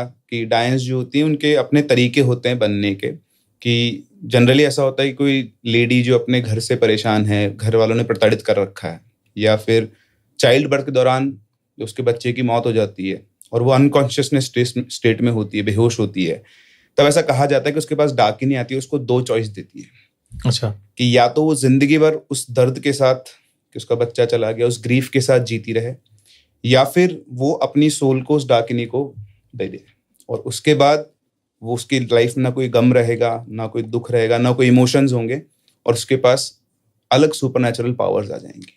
कि डायंस जो होती हैं उनके अपने तरीके होते हैं बनने के। कि जनरली ऐसा होता है कि कोई लेडी जो अपने घर से परेशान है, घर वालों ने प्रताड़ित कर रखा है, या फिर चाइल्ड बर्थ के दौरान उसके बच्चे की मौत हो जाती है और वो अनकॉन्शियसनेस स्टेट में होती है, बेहोश होती है, तब ऐसा कहा जाता है कि उसके पास डाकिनी आती है, उसको 2 चॉइस देती है। अच्छा। कि या तो वो जिंदगी भर उस दर्द के साथ कि उसका बच्चा चला गया, उस ग्रीफ के साथ जीती रहे, या फिर वो अपनी सोल को उस डाकिनी को दे दे और उसके बाद वो उसकी लाइफ में ना कोई गम रहेगा, ना कोई दुख रहेगा, ना कोई इमोशंस होंगे और उसके पास अलग सुपरनैचुरल पावर्स आ जाएंगी।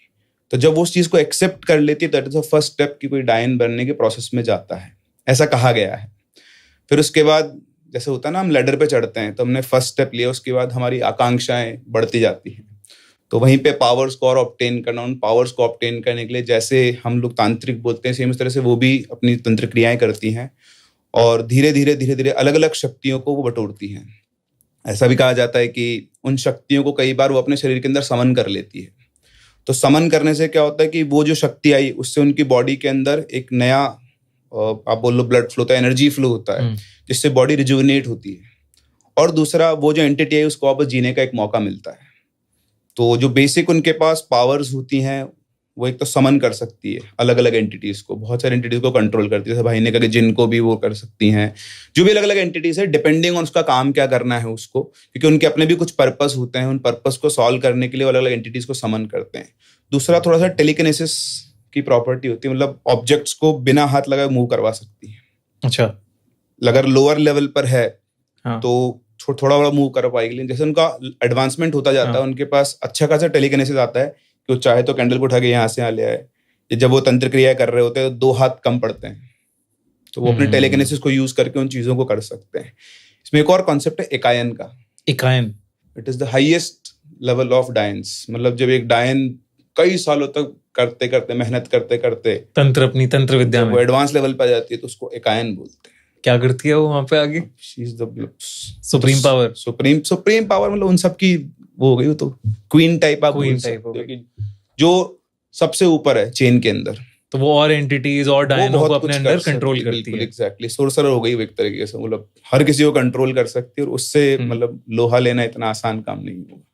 तो जब वो उस चीज को एक्सेप्ट कर लेती है, that is the first step कि कोई डायन बनने के प्रोसेस में जाता है, ऐसा कहा गया है। फिर उसके बाद जैसे होता है ना, हम लैडर पे चढ़ते हैं तो हमने फर्स्ट स्टेप लिया, उसके बाद हमारी आकांक्षाएं बढ़ती जाती हैं, तो वहीं पे पावर्स को और ऑब्टेन करना, उन पावर्स को ऑब्टेन करने के लिए जैसे हम लोग तांत्रिक बोलते हैं, सेम इस तरह से वो भी अपनी तंत्र क्रियाएं करती हैं और धीरे धीरे अलग अलग शक्तियों को वो बटोरती हैं। ऐसा भी कहा जाता है कि उन शक्तियों को कई बार वो अपने शरीर के अंदर समन कर लेती है। तो समन करने से क्या होता है कि वो जो शक्ति आई उससे उनकी बॉडी के अंदर एक नया आप बोल लो ब्लड फ्लो होता है, एनर्जी फ्लो होता है, जिससे बॉडी रिजुविनेट होती है। और दूसरा, वो जो एंटिटी है उसको वापस जीने का एक मौका मिलता है। तो जो बेसिक उनके पास पावर्स होती हैं, वो एक तो समन कर सकती है अलग अलग एंटिटीज को, बहुत सारी एंटिटीज को कंट्रोल करती है। जैसे भाई ने कहा कि जिनको भी वो कर सकती हैं, जो भी अलग अलग एंटिटीज है, डिपेंडिंग ऑन उसका काम क्या करना है उसको, क्योंकि उनके अपने भी कुछ पर्पस होते हैं, उन पर्पस को सॉल्व करने के लिए अलग अलग एंटिटीज को समन करते हैं। दूसरा, थोड़ा सा टेलीकिनेसिस की प्रॉपर्टी होती है, मतलब ऑब्जेक्ट्स को बिना हाथ लगाए मूव करवा सकती है। अच्छा। अगर लोअर लेवल पर है तो थोड़ा बड़ा मूव कर पाएगी, लेकिन जैसे उनका एडवांसमेंट होता जाता है, उनके पास अच्छा खासा टेलीकिनेसिस आता है कि वो चाहे तो कैंडल को उठा के यहाँ से यहाँ ले आए। जब वो तंत्र क्रिया कर रहे होते हैं तो 2 हाथ कम पड़ते हैं, तो वो अपने टेलीकिनेसिस को यूज करके उन चीजों को कर सकते हैं। इसमें एक और कॉन्सेप्ट है एकायन का। एकायन, it is the highest level of डायंस। मतलब जब एक डायन कई सालों तक करते करते मेहनत करते करते अपनी तंत्र विद्या में वो एडवांस लेवल पर जाती है तो उसको एकायन बोलते हैं। क्या करती है वो वहां पे आगे? She is the supreme power. Supreme power मतलब उन सब की वो हो गई, वो तो क्वीन टाइप आप बोल सकते हो, जो सबसे ऊपर है चेन के अंदर। तो वो और एंटिटीज और डायनों को अपने अंदर कंट्रोल करती है। एग्जैक्टली, सोर्सरर हो गई एक तरीके से, मतलब हर किसी को कंट्रोल कर सकती है और उससे मतलब लोहा लेना इतना आसान काम नहीं होगा।